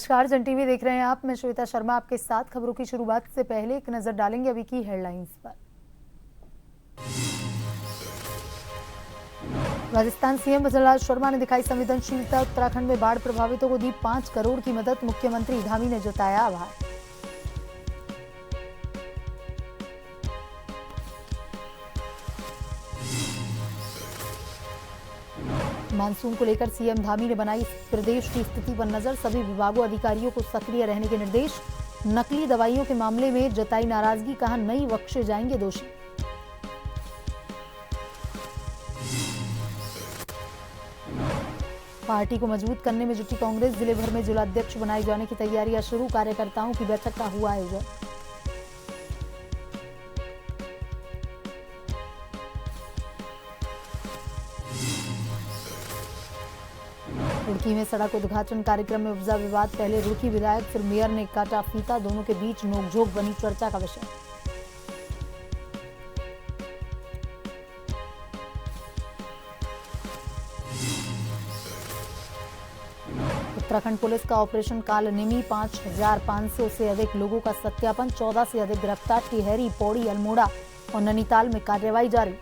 नमस्कार, जन टीवी देख रहे हैं आप। मैं श्वेता शर्मा आपके साथ। खबरों की शुरुआत से पहले एक नजर डालेंगे अभी की हेडलाइंस पर। राजस्थान सीएम भजनलाल शर्मा ने दिखाई संवेदनशीलता। उत्तराखंड में बाढ़ प्रभावितों को दी 5 करोड़ की मदद। मुख्यमंत्री धामी ने जताया आभार। मानसून को लेकर सीएम धामी ने बनाई प्रदेश की स्थिति पर नजर। सभी विभागों अधिकारियों को सक्रिय रहने के निर्देश। नकली दवाइयों के मामले में जताई नाराजगी, कहा नहीं बख्शे जाएंगे दोषी। पार्टी को मजबूत करने में जुटी कांग्रेस। जिले भर में जिलाध्यक्ष बनाए जाने की तैयारियां शुरू। कार्यकर्ताओं की बैठक का हुआ आयोजन। रुड़की में सड़क उद्घाटन कार्यक्रम में उपजा विवाद। पहले रुड़की विधायक फिर मेयर ने काटा फीता। दोनों के बीच नोकझोंक बनी चर्चा का विषय। उत्तराखंड पुलिस का ऑपरेशन कालनेमी। 5500 से अधिक लोगों का सत्यापन। 14 से अधिक गिरफ्तार। टिहरी, पौड़ी, अल्मोड़ा और नैनीताल में कार्रवाई जारी।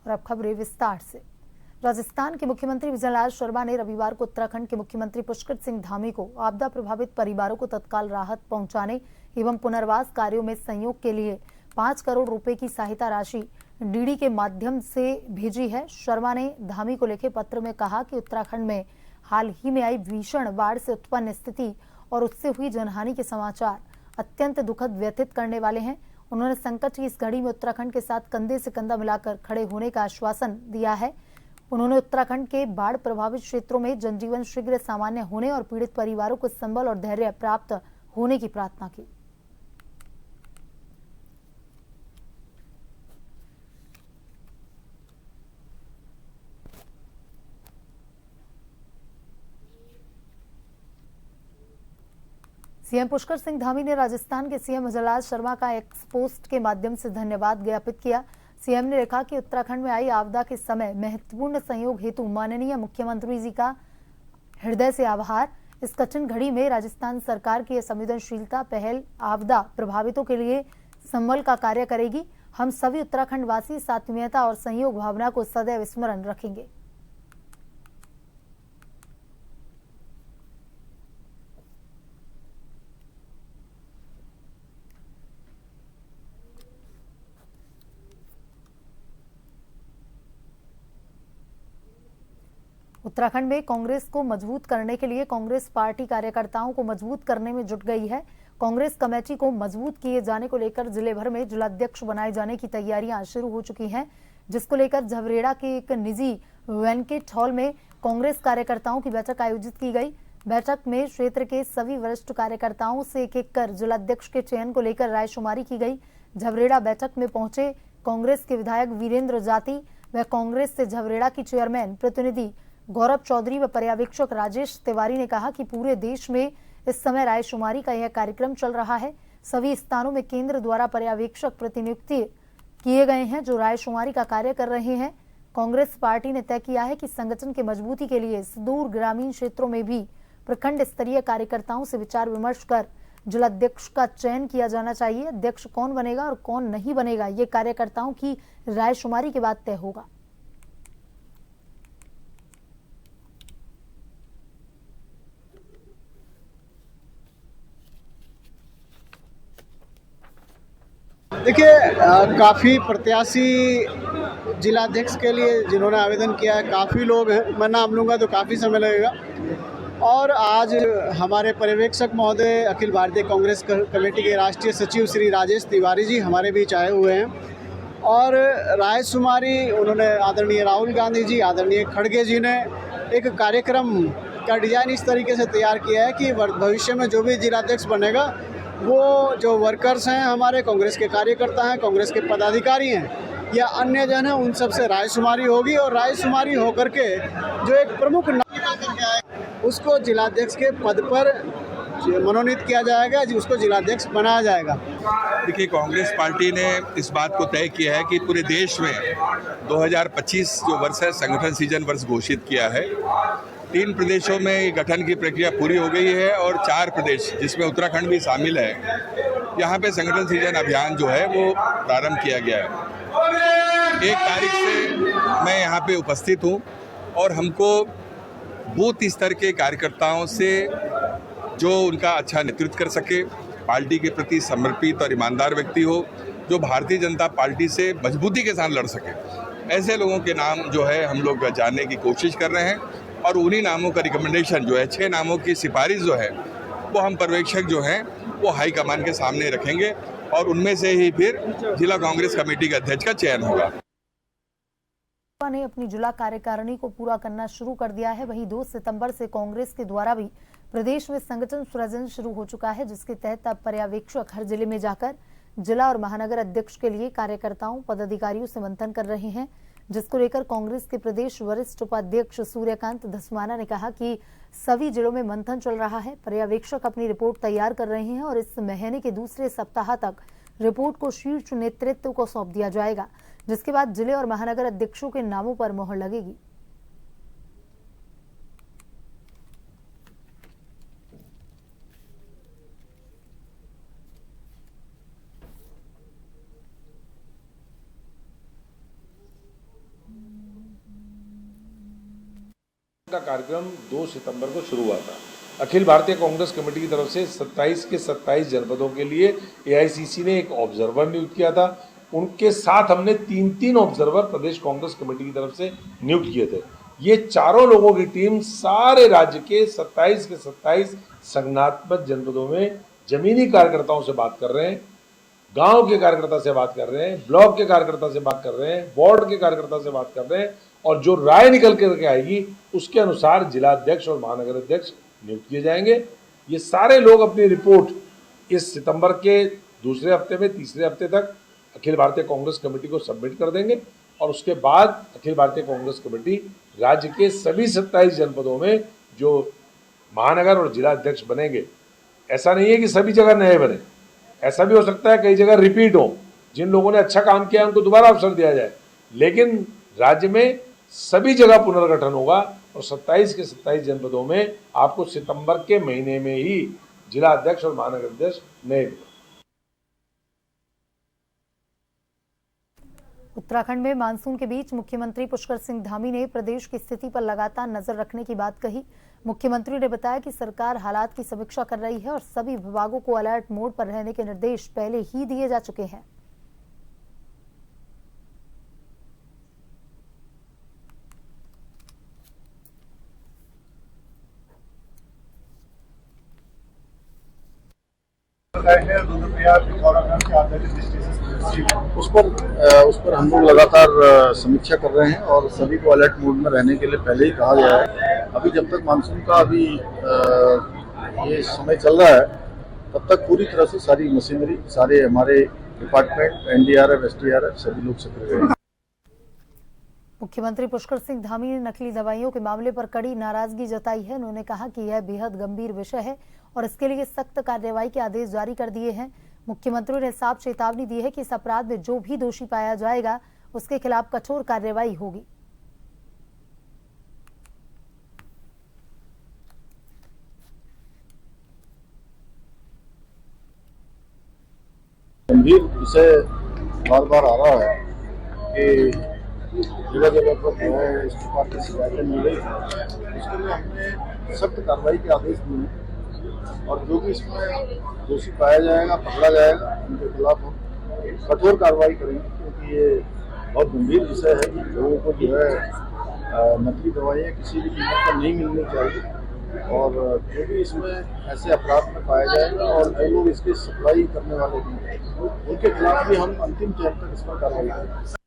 और अब खबरें विस्तार से। राजस्थान के मुख्यमंत्री भजनलाल शर्मा ने रविवार को उत्तराखंड के मुख्यमंत्री पुष्कर सिंह धामी को आपदा प्रभावित परिवारों को तत्काल राहत पहुंचाने एवं पुनर्वास कार्यों में सहयोग के लिए 5 करोड़ रुपए की सहायता राशि डीडी के माध्यम से भेजी है। शर्मा ने धामी को लिखे पत्र में कहा कि उत्तराखंड में हाल ही में आई भीषण बाढ़ से उत्पन्न स्थिति और उससे हुई जनहानि के समाचार अत्यंत दुखद व्यथित करने वाले हैं। उन्होंने संकट की इस घड़ी में उत्तराखंड के साथ कंधे से कंधा मिलाकर खड़े होने का आश्वासन दिया है। उन्होंने उत्तराखंड के बाढ़ प्रभावित क्षेत्रों में जनजीवन शीघ्र सामान्य होने और पीड़ित परिवारों को संबल और धैर्य प्राप्त होने की प्रार्थना की। सीएम पुष्कर सिंह धामी ने राजस्थान के सीएम भजनलाल शर्मा का एक्स पोस्ट के माध्यम से धन्यवाद ज्ञापित किया। सीएम ने लिखा कि उत्तराखंड में आई आपदा के समय महत्वपूर्ण सहयोग हेतु माननीय मुख्यमंत्री जी का हृदय से आभार। इस कठिन घड़ी में राजस्थान सरकार की संवेदनशीलता पहल आपदा प्रभावितों के लिए संबल का कार्य करेगी। हम सभी उत्तराखंड वासी सात्मीयता और सहयोग भावना को सदैव स्मरण रखेंगे। उत्तराखंड में कांग्रेस को मजबूत करने के लिए कांग्रेस पार्टी कार्यकर्ताओं को मजबूत करने में जुट गई है। कांग्रेस कमेटी को मजबूत किए जाने को लेकर जिले भर में जिलाध्यक्ष बनाए जाने की तैयारियां शुरू हो चुकी हैं, जिसको लेकर झवरेड़ा के एक निजी वेंकेट हॉल में कांग्रेस कार्यकर्ताओं की बैठक आयोजित की गई। बैठक में क्षेत्र के सभी वरिष्ठ कार्यकर्ताओं से एक एक कर जिलाध्यक्ष के चयन को लेकर रायशुमारी की गई। झवरेड़ा बैठक में पहुंचे कांग्रेस के विधायक वीरेंद्र जाति व कांग्रेस से झवरेड़ा की चेयरमैन प्रतिनिधि गौरव चौधरी व पर्यवेक्षक राजेश तिवारी ने कहा कि पूरे देश में इस समय रायशुमारी का यह कार्यक्रम चल रहा है। सभी स्थानों में केंद्र द्वारा पर्यवेक्षक प्रतिनियुक्त किए गए हैं जो रायशुमारी का कार्य कर रहे हैं। कांग्रेस पार्टी ने तय किया है कि संगठन के मजबूती के लिए सुदूर ग्रामीण क्षेत्रों में भी प्रखंड स्तरीय कार्यकर्ताओं से विचार विमर्श कर जिलाध्यक्ष का चयन किया जाना चाहिए। अध्यक्ष कौन बनेगा और कौन नहीं बनेगा, ये कार्यकर्ताओं की रायशुमारी के बाद तय होगा। देखिए, काफ़ी प्रत्याशी जिलाध्यक्ष के लिए जिन्होंने आवेदन किया है, काफ़ी लोग हैं। मैं नाम लूँगा तो काफ़ी समय लगेगा। और आज हमारे पर्यवेक्षक महोदय अखिल भारतीय कांग्रेस कमेटी के राष्ट्रीय सचिव श्री राजेश तिवारी जी हमारे बीच आए हुए हैं। और रायशुमारी उन्होंने आदरणीय राहुल गांधी जी, आदरणीय खड़गे जी ने एक कार्यक्रम का डिज़ाइन इस तरीके से तैयार किया है कि भविष्य में जो भी जिलाध्यक्ष बनेगा वो जो वर्कर्स हैं, हमारे कांग्रेस के कार्यकर्ता हैं, कांग्रेस के पदाधिकारी हैं या अन्य जन हैं, उन सब से रायशुमारी होगी। और रायशुमारी होकर के जो एक प्रमुख नाम उसको जिलाध्यक्ष के पद पर मनोनीत किया जाएगा, उसको जिलाध्यक्ष बनाया जाएगा। देखिए, कांग्रेस पार्टी ने इस बात को तय किया है कि पूरे देश में 2025 जो वर्ष है संगठन सीजन वर्ष घोषित किया है। 3 प्रदेशों में गठन की प्रक्रिया पूरी हो गई है और 4 प्रदेश जिसमें उत्तराखंड भी शामिल है, यहाँ पे संगठन सीजन अभियान जो है वो प्रारंभ किया गया है। 1 तारीख से मैं यहाँ पे उपस्थित हूँ और हमको बूथ स्तर के कार्यकर्ताओं से जो उनका अच्छा नेतृत्व कर सके, पार्टी के प्रति समर्पित और ईमानदार व्यक्ति हो, जो भारतीय जनता पार्टी से मजबूती के साथ लड़ सके, ऐसे लोगों के नाम जो है हम लोग जानने की कोशिश कर रहे हैं और उन्हीं नामों का रिकमेंडेशन जो है 6 नामों की सिफारिश जो है वो हम पर्यवेक्षक जो हैं वो हाईकमान के सामने रखेंगे और उनमें से ही फिर जिला कांग्रेस कमेटी के अध्यक्ष का चयन होगा। ने अपनी जिला कार्यकारिणी को पूरा करना शुरू कर दिया है। वहीं 2 सितंबर से कांग्रेस के द्वारा भी प्रदेश में संगठन सृजन शुरू हो चुका है, जिसके तहत अब पर्यवेक्षक हर जिले में जाकर जिला और महानगर अध्यक्ष के लिए कार्यकर्ताओं पदाधिकारियों से मंथन कर रहे हैं, जिसको लेकर कांग्रेस के प्रदेश वरिष्ठ उपाध्यक्ष सूर्यकांत धस्माना ने कहा कि सभी जिलों में मंथन चल रहा है। पर्यवेक्षक अपनी रिपोर्ट तैयार कर रहे हैं और इस महीने के दूसरे सप्ताह तक रिपोर्ट को शीर्ष नेतृत्व को सौंप दिया जाएगा, जिसके बाद जिले और महानगर अध्यक्षों के नामों पर मोहर लगेगी। का कार्यक्रम 2 सितंबर को शुरू हुआ था। अखिल भारतीय कांग्रेस कमेटी की तरफ से 27 के 27 जनपदों के लिए एआईसीसी ने एक ऑब्जर्वर नियुक्त किया था। उनके साथ हमने 3-3 ऑब्जर्वर प्रदेश कांग्रेस कमेटी की तरफ से नियुक्त किए थे। ये चारों लोगों की टीम सारे राज्य के 27 के 27 संगठनात्मक जनपदों में जमीनी कार्यकर्ताओं से बात कर रहे हैं, गांव के कार्यकर्ता से बात कर रहे हैं, ब्लॉक के कार्यकर्ता से बात कर रहे हैं, वार्ड के कार्यकर्ता से बात कर रहे हैं और जो राय निकल करके आएगी उसके अनुसार जिलाध्यक्ष और महानगर अध्यक्ष नियुक्त किए जाएंगे। ये सारे लोग अपनी रिपोर्ट इस सितंबर के दूसरे हफ्ते में तीसरे हफ्ते तक अखिल भारतीय कांग्रेस कमेटी को सबमिट कर देंगे और उसके बाद अखिल भारतीय कांग्रेस कमेटी राज्य के सभी 27 जनपदों में जो महानगर और जिला अध्यक्ष बनेंगे, ऐसा नहीं है कि सभी जगह नए बने, ऐसा भी हो सकता है कई जगह रिपीट हो, जिन लोगों ने अच्छा काम किया उनको दोबारा अवसर दिया जाए, लेकिन राज्य में सभी जगह पुनर्गठन होगा और 27 के 27 जनपदों में आपको सितंबर के महीने में ही जिला अध्यक्ष और महानगर अध्यक्ष नए। उत्तराखंड में मानसून के बीच मुख्यमंत्री पुष्कर सिंह धामी ने प्रदेश की स्थिति पर लगातार नजर रखने की बात कही। मुख्यमंत्री ने बताया कि सरकार हालात की समीक्षा कर रही है और सभी विभागों को अलर्ट मोड पर रहने के निर्देश पहले ही दिए जा चुके हैं। उस पर हम लोग लगातार समीक्षा कर रहे हैं और सभी को अलर्ट मोड में रहने के लिए पहले ही कहा गया है। अभी जब तक मानसून का ये समय चल रहा है तब तक पूरी तरह से सारी मशीनरी, सारे हमारे डिपार्टमेंट, एनडीआरएफ, एसडीआरएफ सभी लोग सक्रिय हैं। मुख्यमंत्री पुष्कर सिंह धामी ने नकली दवाइयों के मामले पर कड़ी नाराजगी जताई है। उन्होंने कहा कि यह बेहद गंभीर विषय है और इसके लिए सख्त कार्रवाई के आदेश जारी कर दिए हैं। मुख्यमंत्री ने साफ चेतावनी दी है कि इस अपराध में जो भी दोषी पाया जाएगा उसके खिलाफ कठोर कार्रवाई होगी। गंभीर विषय बार बार आ रहा है कि जगह जगह पर इस प्रकार की शिकायतें मिल रही है, उसके लिए हमने सख्त कार्रवाई के आदेश दिए और जो भी इसमें दोषी पाया जाएगा, पकड़ा जाएगा, उनके खिलाफ हम कठोर कार्रवाई करेंगे, क्योंकि ये बहुत गंभीर विषय है कि लोगों को जो है नकली दवाइयाँ किसी भी कीमत पर नहीं मिलनी चाहिए और जो भी इसमें ऐसे अपराध में पाया जाएगा और जो लोग इसकी सप्लाई करने वाले हैं उनके खिलाफ भी हम अंतिम चरण तक इस पर कार्रवाई करेंगे।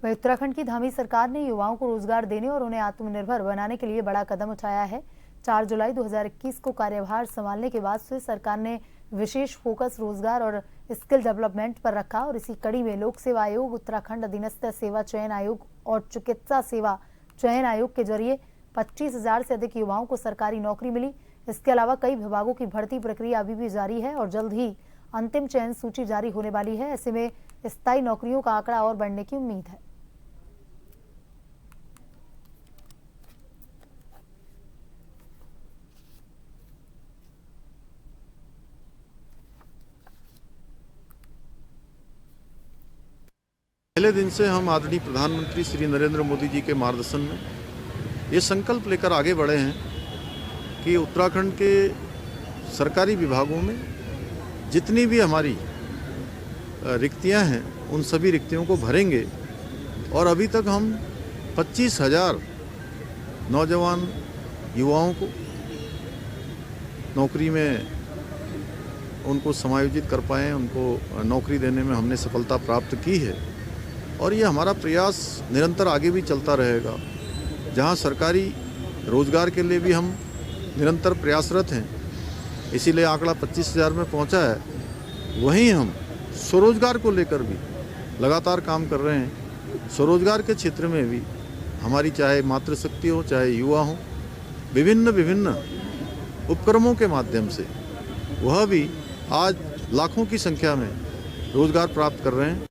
वहीं उत्तराखंड की धामी सरकार ने युवाओं को रोजगार देने और उन्हें आत्मनिर्भर बनाने के लिए बड़ा कदम उठाया है। 4 जुलाई 2021 को कार्यभार संभालने के बाद से सरकार ने विशेष फोकस रोजगार और स्किल डेवलपमेंट पर रखा और इसी कड़ी में लोक सेवा आयोग, उत्तराखंड अधीनस्थ सेवा चयन आयोग और चिकित्सा सेवा चयन आयोग के जरिए 25,000 से अधिक युवाओं को सरकारी नौकरी मिली। इसके अलावा कई विभागों की भर्ती प्रक्रिया अभी भी जारी है और जल्द ही अंतिम चयन सूची जारी होने वाली है। ऐसे में स्थायी नौकरियों का आंकड़ा और बढ़ने की उम्मीद है। पहले दिन से हम आदरणीय प्रधानमंत्री श्री नरेंद्र मोदी जी के मार्गदर्शन में ये संकल्प लेकर आगे बढ़े हैं कि उत्तराखंड के सरकारी विभागों में जितनी भी हमारी रिक्तियां हैं उन सभी रिक्तियों को भरेंगे। और अभी तक हम 25,000 नौजवान युवाओं को नौकरी में उनको समायोजित कर पाए, उनको नौकरी देने में हमने सफलता प्राप्त की है। और ये हमारा प्रयास निरंतर आगे भी चलता रहेगा। जहां सरकारी रोजगार के लिए भी हम निरंतर प्रयासरत हैं, इसीलिए आंकड़ा 25,000 में पहुंचा है। वहीं हम स्वरोजगार को लेकर भी लगातार काम कर रहे हैं। स्वरोजगार के क्षेत्र में भी हमारी चाहे मातृशक्ति हो, चाहे युवा हो, विभिन्न उपक्रमों के माध्यम से वह भी आज लाखों की संख्या में रोजगार प्राप्त कर रहे हैं।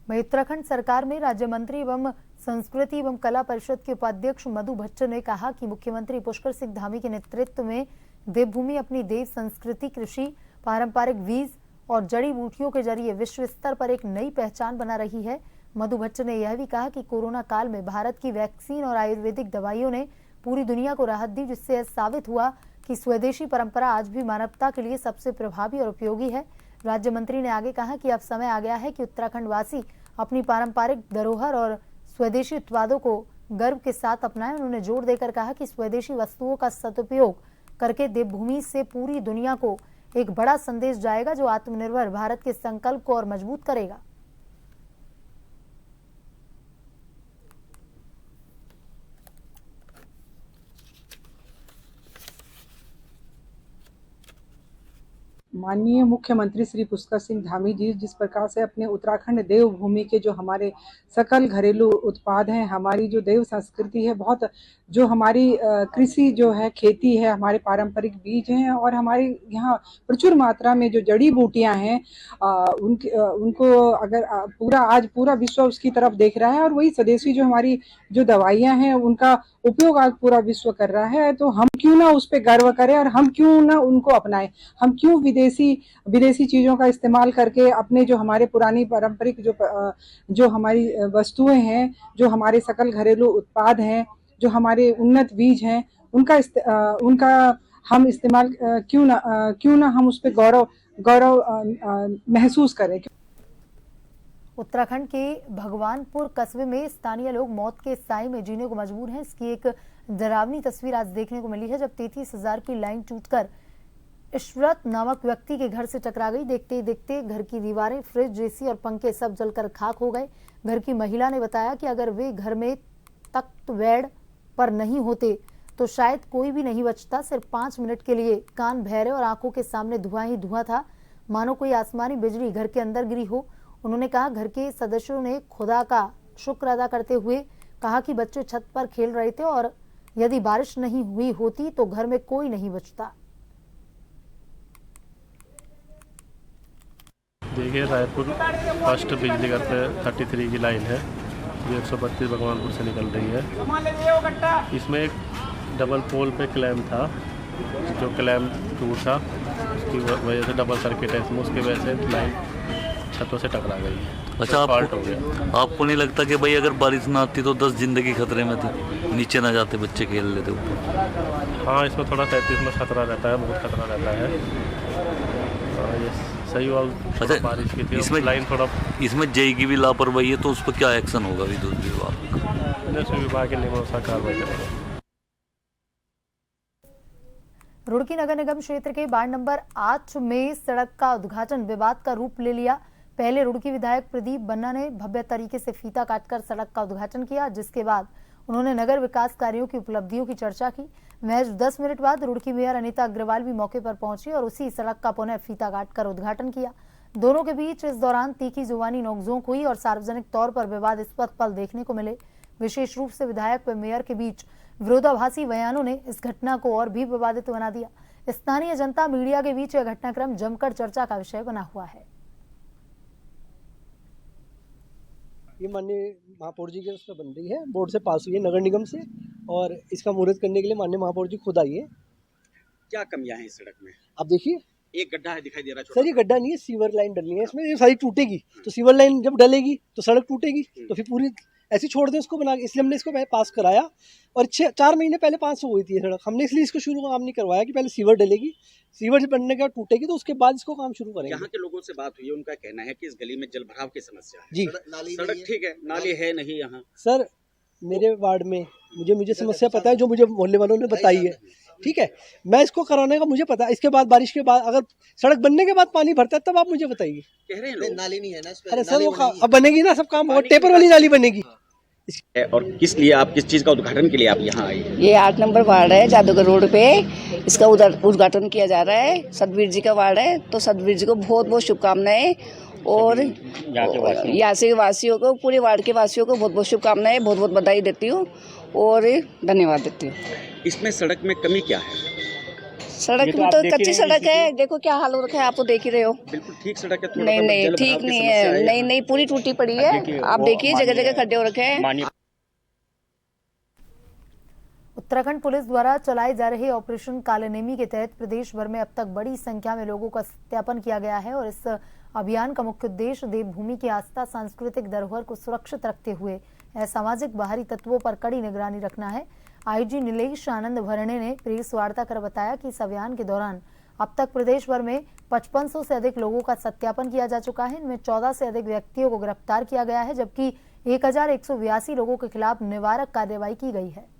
वहीं उत्तराखंड सरकार में राज्य मंत्री एवं संस्कृति एवं कला परिषद के उपाध्यक्ष मधु भट्ट ने कहा कि मुख्यमंत्री पुष्कर सिंह धामी के नेतृत्व में देवभूमि अपनी देव संस्कृति, कृषि, पारंपरिक बीज और जड़ी बूटियों के जरिए विश्व स्तर पर एक नई पहचान बना रही है। मधु भट्ट ने यह भी कहा कि कोरोना काल में भारत की वैक्सीन और आयुर्वेदिक दवाइयों ने पूरी दुनिया को राहत दी, जिससे यह साबित हुआ कि स्वदेशी परंपरा आज भी मानवता के लिए सबसे प्रभावी और उपयोगी है। राज्य मंत्री ने आगे कहा कि अब समय आ गया है कि उत्तराखंड वासी अपनी पारंपरिक धरोहर और स्वदेशी उत्पादों को गर्व के साथ अपनाएं। उन्होंने जोर देकर कहा कि स्वदेशी वस्तुओं का सदुपयोग करके देवभूमि से पूरी दुनिया को एक बड़ा संदेश जाएगा, जो आत्मनिर्भर भारत के संकल्प को और मजबूत करेगा। माननीय मुख्यमंत्री श्री पुष्कर सिंह धामी जी जिस प्रकार से अपने उत्तराखंड देवभूमि के जो हमारे सकल घरेलू उत्पाद हैं, हमारी जो देव संस्कृति है, बहुत जो हमारी कृषि जो है, खेती है, हमारे पारंपरिक बीज हैं और हमारे यहाँ प्रचुर मात्रा में जो जड़ी बूटियां हैं, उनको अगर पूरा विश्व उसकी तरफ देख रहा है और वही स्वदेशी जो हमारी जो दवाइयां हैं उनका उपयोग आज पूरा विश्व कर रहा है। तो हम क्यों ना उस पर गर्व करें और हम क्यों ना उनको अपनाएं। हम क्यों विदेशी चीजों का इस्तेमाल करके अपने जो हमारे पुरानी पारंपरिक जो हमारी वस्तुएं हैं, जो हमारे सकल घरेलू उत्पाद हैं, जो हमारे उन्नत बीज हैं, उनका हम इस्तेमाल क्यों ना हम उस पर गौरव महसूस करें। उत्तराखंड के भगवानपुर कस्बे में स्थानीय लोग मौत के साए में जीने को मजबूर हैं। इसकी एक डरावनी तस्वीर आज देखने को मिली है, जब 33,000 की लाइन टूटकर इशरत नामक व्यक्ति के घर से टकरा गई। देखते ही देखते घर की दीवारें, फ्रिज, एसी और पंखे सब जलकर खाक हो गए। घर की महिला ने बताया कि अगर वे घर में तख्त बेड पर नहीं होते तो शायद कोई भी नहीं बचता। सिर्फ 5 मिनट के लिए कान बहरे और आंखों के सामने धुआं ही धुआं था, मानो कोई आसमानी बिजली घर के अंदर गिरी हो। उन्होंने कहा, घर के सदस्यों ने खुदा का शुक्र अदा करते हुए कहा कि बच्चे छत पर खेल रहे थे और यदि बारिश नहीं हुई होती तो घर में कोई नहीं बचता। देखिए, रायपुर फर्स्ट बिजली घर पे 33 की लाइन है जो 132 भगवानपुर से निकल रही है। इसमें एक डबल पोल पे क्लैम्प था, जो क्लैम्प टूट था, उसकी वजह से डबल सर्किट है इसमें, उसकी वजह से लाइन छतों से टकरा गई। अच्छा, आपको नहीं लगता कि भाई अगर बारिश ना आती तो 10 जिंदगी खतरे में थी, नीचे ना जाते बच्चे खेल लेते ऊपर? हाँ, इसमें थोड़ा 33 में खतरा रहता है, बहुत खतरा रहता है। ये सही हुआ अच्छा, बारिश की थी, इसमें लाइन थोड़ा, इसमें जेई की भी लापरवाही है, तो उस पर क्या एक्शन होगा विद्युत विभाग के नियमानुसार कार्रवाई करेगा। रुड़की नगर निगम क्षेत्र के वार्ड नंबर 8 में सड़क का उद्घाटन विवाद का रूप ले लिया। पहले रुड़की विधायक प्रदीप बन्ना ने भव्य तरीके से फीता काटकर सड़क का उद्घाटन किया, जिसके बाद उन्होंने नगर विकास कार्यों की उपलब्धियों की चर्चा की। महज 10 मिनट बाद रुड़की मेयर अनीता अग्रवाल भी मौके पर पहुंची और उसी सड़क का पुनः फीता काटकर उद्घाटन किया। दोनों के बीच इस दौरान तीखी जुबानी नोकझोंक हुई और सार्वजनिक तौर पर विवादास्पद पल देखने को मिले। विशेष रूप से विधायक व मेयर के बीच विरोधाभासी बयानों ने इस घटना को और भी विवादित बना दिया। स्थानीय जनता मीडिया के बीच यह घटनाक्रम जमकर चर्चा का विषय बना हुआ है। ये माननीय महापौर जी के उस पर बन रही है, बोर्ड से पास हुई है नगर निगम से, और इसका मुहूर्त करने के लिए माननीय महापौर जी खुद आई है। क्या कमियां हैं इस सड़क में? आप देखिए, एक गड्ढा है दिखाई दे रहा है। सर ये गड्ढा नहीं है, सीवर लाइन डलनी है इसमें, ये सारी टूटेगी तो सीवर लाइन जब डलेगी तो सड़क टूटेगी, तो फिर पूरी ऐसी छोड़ दें उसको बना, इसलिए हमने इसको पास कराया। और 4 महीने पहले 500 हुई थी सड़क, हमने इसलिए इसको शुरू काम नहीं करवाया कि पहले सीवर डलेगी, सीवर जब बनने के बाद टूटेगी तो उसके बाद इसको काम शुरू करेंगे। यहाँ के लोगों से बात हुई है, उनका कहना है कि इस गली में जल भराव की समस्या है। जी सड़क ठीक है, नाली है नहीं यहाँ। सर मेरे वार्ड में मुझे समस्या पता है, जो मुझे मोहल्ले वालों ने बताई है, ठीक है, मैं इसको कराने का मुझे पता है। इसके बाद बारिश के बाद अगर सड़क बनने के बाद पानी भरता है तब आप मुझे बताइए। कह रहे हैं लोग नाली नहीं है ना। अरे सर वो अब बनेगी ना, सब काम होगा, टेपर वाली नाली बनेगी। और किस लिए आप, किस चीज का उद्घाटन के लिए आप यहाँ आए? ये 8 नंबर वार्ड है जादूगर रोड पे, इसका उद्घाटन किया जा रहा है। सतबीर जी का वार्ड है, तो सतबीर जी को बहुत बहुत शुभकामनाएं, और यहाँ से वासियों को, पूरे वार्ड के वासियों को बहुत बहुत शुभकामनाएं, बहुत बहुत बधाई देती हूँ और धन्यवाद देती हूँ। इसमें सड़क में कमी क्या है? सड़क में तो कच्ची सड़क है, देखो क्या हाल हो रखा है, आप तो देख ही रहे हो। बिल्कुल ठीक सड़क है? नहीं ठीक नहीं है, नहीं पूरी टूटी पड़ी है, आप देखिए जगह जगह खड्डे हो रखे हैं। उत्तराखंड पुलिस द्वारा चलाए जा रहे ऑपरेशन कालेनेमी के तहत प्रदेश भर में अब तक बड़ी संख्या में लोगों का सत्यापन किया गया है और इस अभियान का मुख्य उद्देश्य देवभूमि की आस्था, सांस्कृतिक धरोहर को सुरक्षित रखते हुए असामाजिक बाहरी तत्वों पर कड़ी निगरानी रखना है। आईजी नीलेश आनंद भरणे ने प्रेस वार्ता कर बताया कि इस अभियान के दौरान अब तक प्रदेश भर में 5500 से अधिक लोगों का सत्यापन किया जा चुका है। इनमें 14 से अधिक व्यक्तियों को गिरफ्तार किया गया है, जबकि 1182 लोगों के खिलाफ निवारक कार्रवाई की गई है।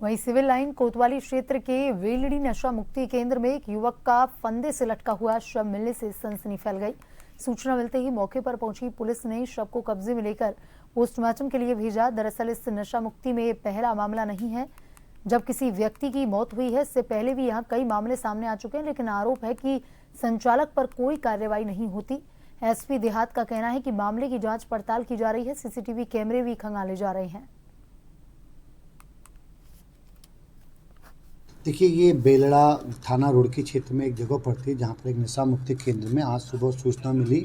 वहीं सिविल लाइन कोतवाली क्षेत्र के वेलड़ी नशा मुक्ति केंद्र में एक युवक का फंदे से लटका हुआ शव मिलने से सनसनी फैल गई। सूचना मिलते ही मौके पर पहुंची पुलिस ने शव को कब्जे में लेकर पोस्टमार्टम के लिए भेजा। दरअसल इस नशा मुक्ति में ये पहला मामला नहीं है जब किसी व्यक्ति की मौत हुई है। इससे पहले भी यहाँ कई मामले सामने आ चुके हैं, लेकिन आरोप है कि संचालक पर कोई कार्रवाई नहीं होती। एसपी देहात का कहना है कि मामले की जांच पड़ताल की जा रही है, सीसीटीवी कैमरे भी खंगाले जा रहे हैं। देखिए, ये बेलड़ा थाना रुड़की क्षेत्र में एक जगह पड़ती है जहाँ पर एक नशा मुक्ति केंद्र में आज सुबह सूचना मिली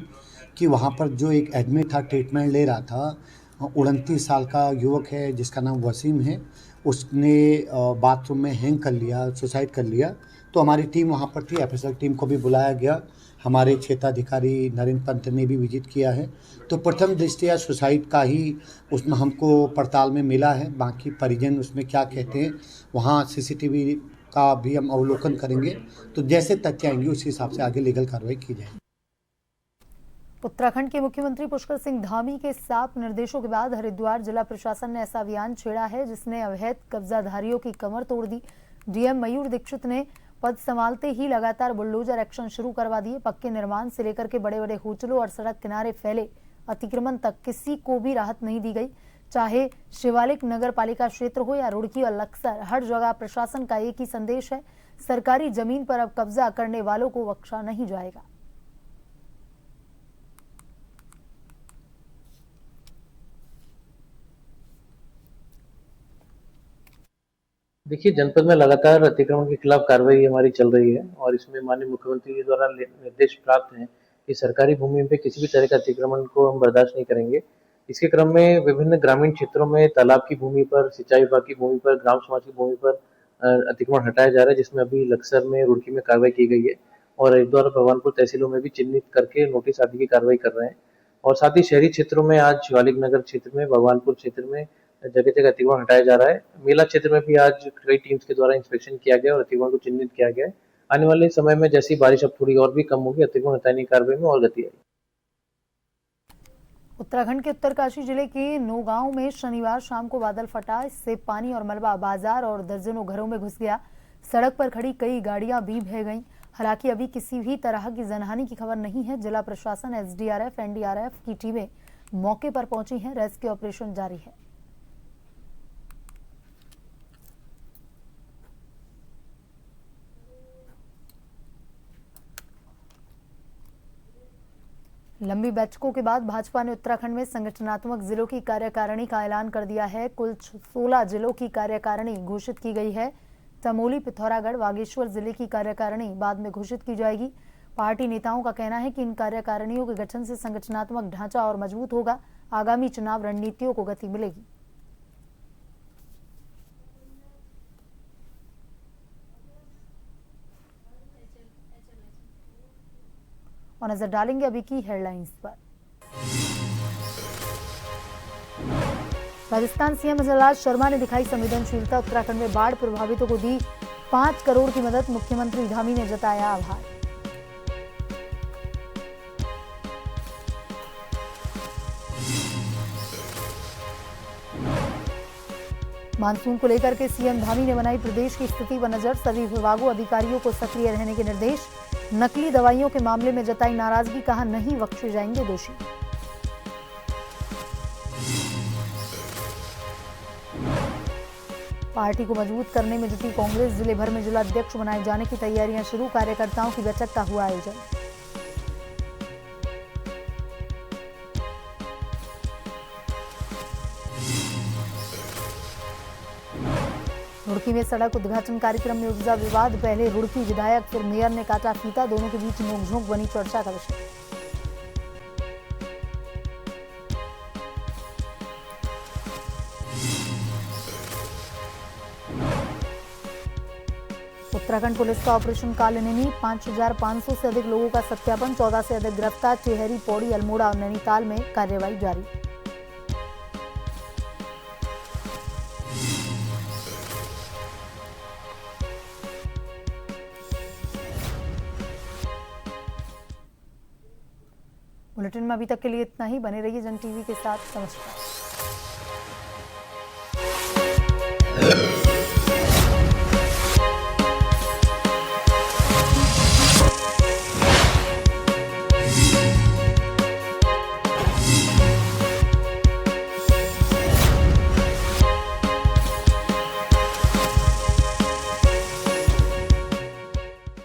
कि वहाँ पर जो एक आदमी था ट्रीटमेंट ले रहा था, 29 साल का युवक है जिसका नाम वसीम है, उसने बाथरूम में हैंग कर लिया, सुसाइड कर लिया। तो हमारी टीम वहाँ पर थी, एफएसएल टीम को भी बुलाया गया। हमारे क्षेत्राधिकारी नरेंद्र पंत ने भी विजिट किया है। तो प्रथम दृष्टया सुसाइड का ही उसमें हमको पड़ताल में मिला है। बाकी परिजन उसमें क्या कहते हैं, वहाँ सीसीटीवी का भी हम अवलोकन करेंगे, तो जैसे तथ्य आएंगे उस हिसाब से आगे लीगल कार्रवाई की जाएगी। उत्तराखंड के मुख्यमंत्री पुष्कर सिंह धामी के साफ निर्देशों के बाद हरिद्वार जिला प्रशासन ने ऐसा अभियान छेड़ा है जिसने अवैध कब्जाधारियों की कमर तोड़ दी। डीएम मयूर दीक्षित ने पद संभालते ही लगातार बुलडोजर एक्शन शुरू करवा दिए। पक्के निर्माण से लेकर के बड़े बड़े होटलों और सड़क किनारे फैले अतिक्रमण तक किसी को भी राहत नहीं दी गई। चाहे शिवालिक नगर पालिका क्षेत्र हो या रुड़की और लक्सर, हर जगह प्रशासन का एक ही संदेश है, सरकारी जमीन पर अब कब्जा करने वालों को बख्शा नहीं जाएगा। देखिए, जनपद में लगातार अतिक्रमण के खिलाफ कार्रवाई हमारी चल रही है और इसमें माननीय मुख्यमंत्री जी द्वारा निर्देश प्राप्त हैं कि सरकारी भूमि पे किसी भी तरह का अतिक्रमण को हम बर्दाश्त नहीं करेंगे। इसके क्रम में विभिन्न ग्रामीण क्षेत्रों में तालाब की भूमि पर, सिंचाई विभाग की भूमि पर, ग्राम समाज की भूमि पर अतिक्रमण हटाया जा रहा है, जिसमें अभी लक्सर में, रुड़की में कार्रवाई की गई है और हरिद्वार भगवानपुर तहसीलों में भी चिन्हित करके नोटिस आदि की कार्रवाई कर रहे हैं। और साथ ही शहरी क्षेत्रों में आज शिवालिक नगर क्षेत्र में, भगवानपुर क्षेत्र में जगह जगह अतिक्रमण हटाया जा रहा है। मेला क्षेत्र में भी आज कई टीम्स के द्वारा इंस्पेक्शन किया गया और अतिक्रमण को चिन्हित किया गया है। आने वाले समय में जैसी बारिश अब थोड़ी और भी कम होगी, अतिक्रमण हटाने की कार्रवाई में और गति आएगी। उत्तराखंड के उत्तरकाशी जिले के नौगांव में शनिवार शाम को बादल फटा। इससे पानी और मलबा बाजार और दर्जनों घरों में घुस गया। सड़क पर खड़ी कई गाड़ियां भी बह गईं। हालांकि अभी किसी भी तरह की जनहानि की खबर नहीं है। जिला प्रशासन, एसडीआरएफ, एनडीआरएफ की टीमें मौके पर पहुंची हैं। रेस्क्यू ऑपरेशन जारी है। लंबी बैठकों के बाद भाजपा ने उत्तराखंड में संगठनात्मक जिलों की कार्यकारिणी का ऐलान कर दिया है। कुल 16 जिलों की कार्यकारिणी घोषित की गई है। चमोली, पिथौरागढ़, बागेश्वर जिले की कार्यकारिणी बाद में घोषित की जाएगी। पार्टी नेताओं का कहना है कि इन कार्यकारिणियों के गठन से संगठनात्मक ढांचा और मजबूत होगा। आगामी चुनाव रणनीतियों को गति मिलेगी। और नजर डालेंगे अभी की हेडलाइंस पर। राजस्थान सीएम जयराज शर्मा ने दिखाई संवेदनशीलता। उत्तराखंड में बाढ़ प्रभावितों को दी 5 करोड़ की मदद। मुख्यमंत्री धामी ने जताया आभार। मानसून को लेकर के सीएम धामी ने बनाई प्रदेश की स्थिति पर नजर। सभी विभागों, अधिकारियों को सक्रिय रहने के निर्देश। नकली दवाइयों के मामले में जताई नाराजगी, कहा नहीं बख्शे जाएंगे दोषी। पार्टी को मजबूत करने में जुटी कांग्रेस। जिले भर में जिला अध्यक्ष बनाए जाने की तैयारियां शुरू। कार्यकर्ताओं की बैठक का हुआ आयोजन। रुड़की में सड़क उद्घाटन कार्यक्रम में उपजा विवाद। पहले रुड़की विधायक, फिर मेयर ने काटा फीता। दोनों के बीच नोकझोंक बनी चर्चा का विषय। उत्तराखंड पुलिस का ऑपरेशन कालनेमी। 5500 से अधिक लोगों का सत्यापन। 14 से अधिक गिरफ्तार। टिहरी, पौड़ी, अल्मोड़ा और नैनीताल में कार्रवाई जारी। बुलेटिन में अभी तक के लिए इतना ही। बने रहिए जन टीवी के साथ। नमस्कार।